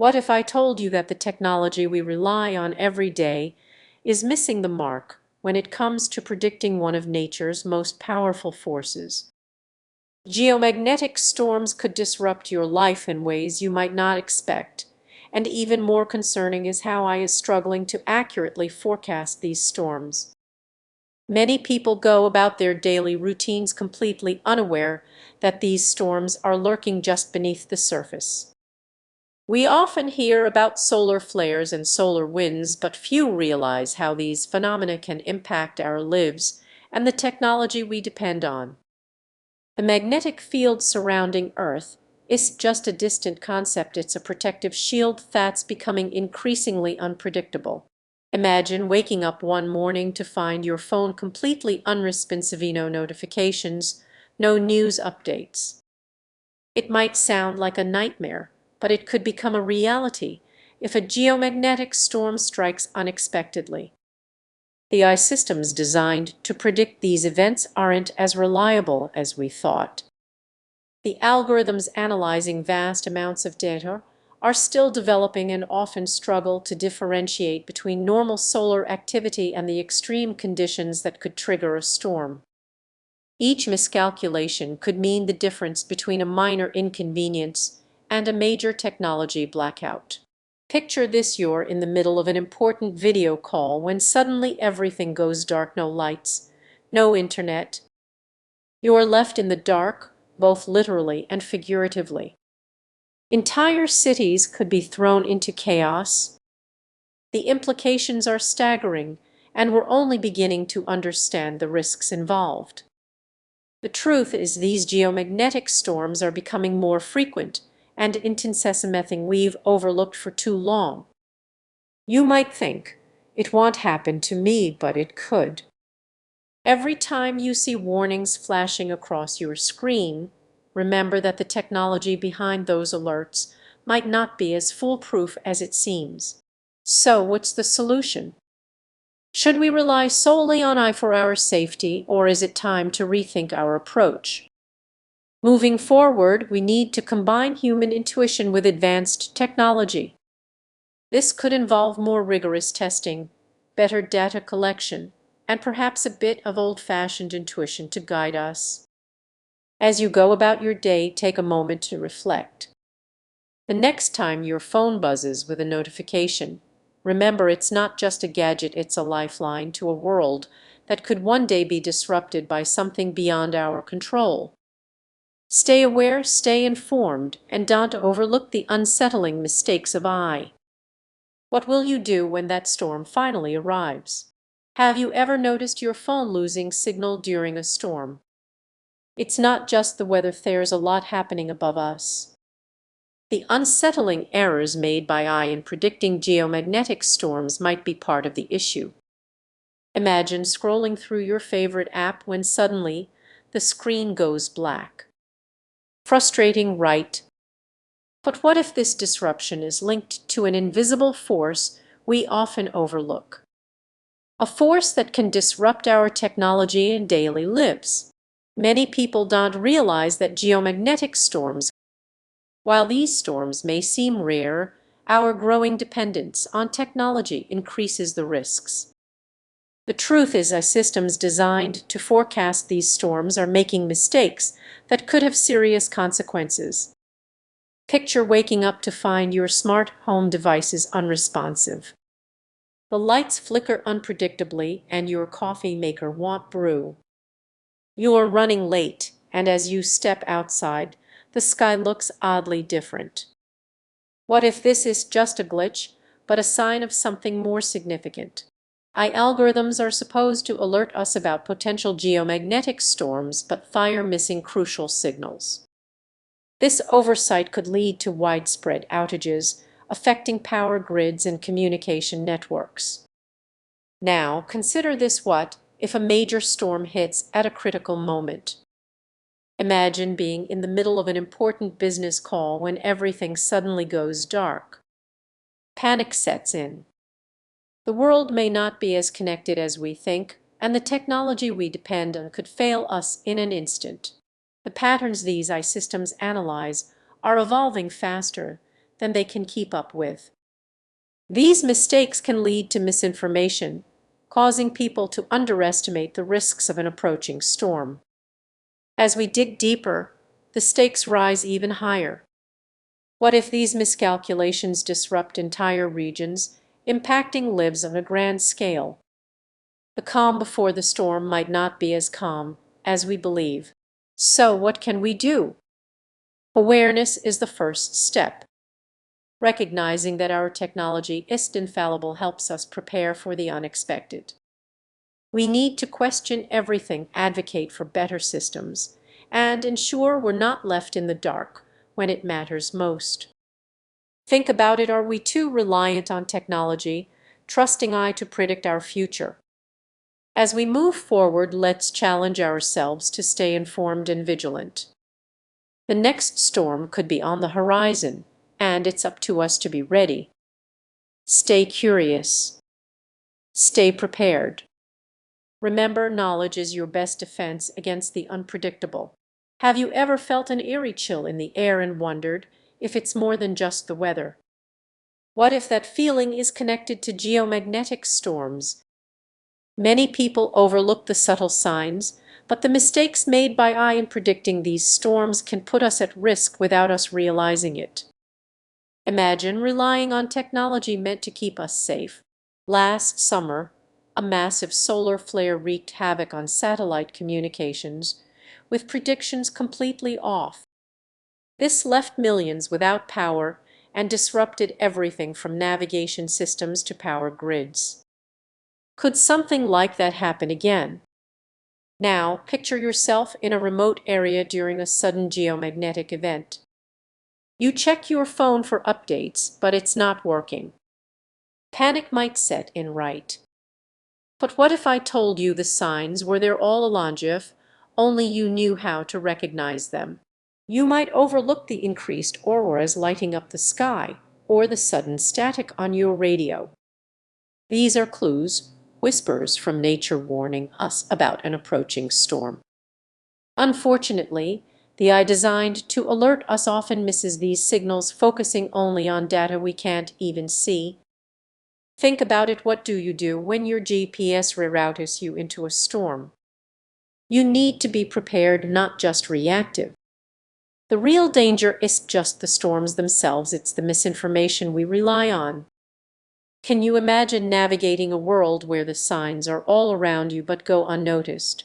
What if I told you that the technology we rely on every day is missing the mark when it comes to predicting one of nature's most powerful forces? Geomagnetic storms could disrupt your life in ways you might not expect, and even more concerning is how AI is struggling to accurately forecast these storms. Many people go about their daily routines completely unaware that these storms are lurking just beneath the surface. We often hear about solar flares and solar winds, but few realize how these phenomena can impact our lives and the technology we depend on. The magnetic field surrounding Earth is just a distant concept. It's a protective shield that's becoming increasingly unpredictable. Imagine waking up one morning to find your phone completely unresponsive, no notifications, no news updates. It might sound like a nightmare, but it could become a reality if a geomagnetic storm strikes unexpectedly. The AI systems designed to predict these events aren't as reliable as we thought. The algorithms analyzing vast amounts of data are still developing and often struggle to differentiate between normal solar activity and the extreme conditions that could trigger a storm. Each miscalculation could mean the difference between a minor inconvenience and a major technology blackout. Picture this: you're in the middle of an important video call when suddenly everything goes dark. No lights, no internet. You're left in the dark, both literally and figuratively. Entire cities could be thrown into chaos. The implications are staggering, and we're only beginning to understand the risks involved. The truth is, these geomagnetic storms are becoming more frequent and intense, something we've overlooked for too long. You might think, it won't happen to me, but it could. Every time you see warnings flashing across your screen, remember that the technology behind those alerts might not be as foolproof as it seems. So what's the solution? Should we rely solely on AI for our safety, or is it time to rethink our approach? Moving forward, we need to combine human intuition with advanced technology. This could involve more rigorous testing, better data collection, and perhaps a bit of old-fashioned intuition to guide us. As you go about your day, take a moment to reflect. The next time your phone buzzes with a notification, remember it's not just a gadget, it's a lifeline to a world that could one day be disrupted by something beyond our control. Stay aware, stay informed, and don't overlook the unsettling mistakes of AI. What will you do when that storm finally arrives? Have you ever noticed your phone losing signal during a storm? It's not just the weather, there's a lot happening above us. The unsettling errors made by AI in predicting geomagnetic storms might be part of the issue. Imagine scrolling through your favorite app when suddenly the screen goes black. Frustrating, right? But what if this disruption is linked to an invisible force we often overlook? A force that can disrupt our technology and daily lives. Many people don't realize that geomagnetic storms, while these storms may seem rare, our growing dependence on technology increases the risks. The truth is, our systems designed to forecast these storms are making mistakes that could have serious consequences. Picture waking up to find your smart home devices unresponsive. The lights flicker unpredictably and your coffee maker won't brew. You're running late, and as you step outside, the sky looks oddly different. What if this is just a glitch, but a sign of something more significant? AI algorithms are supposed to alert us about potential geomagnetic storms, but they're missing crucial signals. This oversight could lead to widespread outages, affecting power grids and communication networks. Now, consider this: what if a major storm hits at a critical moment? Imagine being in the middle of an important business call when everything suddenly goes dark. Panic sets in. The world may not be as connected as we think, and the technology we depend on could fail us in an instant. The patterns these AI systems analyze are evolving faster than they can keep up with. These mistakes can lead to misinformation, causing people to underestimate the risks of an approaching storm. As we dig deeper, the stakes rise even higher. What if these miscalculations disrupt entire regions, impacting lives on a grand scale? The calm before the storm might not be as calm as we believe. So what can we do? Awareness is the first step. Recognizing that our technology isn't infallible helps us prepare for the unexpected. We need to question everything, advocate for better systems, and ensure we're not left in the dark when it matters most. Think about it, are we too reliant on technology, trusting AI to predict our future? As we move forward, let's challenge ourselves to stay informed and vigilant. The next storm could be on the horizon, and it's up to us to be ready. Stay curious. Stay prepared. Remember, knowledge is your best defense against the unpredictable. Have you ever felt an eerie chill in the air and wondered if it's more than just the weather? What if that feeling is connected to geomagnetic storms? Many people overlook the subtle signs, but the mistakes made by AI in predicting these storms can put us at risk without us realizing it. Imagine relying on technology meant to keep us safe. Last summer, a massive solar flare wreaked havoc on satellite communications, with predictions completely off. This left millions without power and disrupted everything from navigation systems to power grids. Could something like that happen again? Now, picture yourself in a remote area during a sudden geomagnetic event. You check your phone for updates, but it's not working. Panic might set in, right? But what if I told you the signs were there all along, if only you knew how to recognize them? You might overlook the increased auroras lighting up the sky, or the sudden static on your radio. These are clues, whispers from nature warning us about an approaching storm. Unfortunately, the eye designed to alert us often misses these signals, focusing only on data we can't even see. Think about it, what do you do when your GPS reroutes you into a storm? You need to be prepared, not just reactive. The real danger isn't just the storms themselves, it's the misinformation we rely on. Can you imagine navigating a world where the signs are all around you but go unnoticed?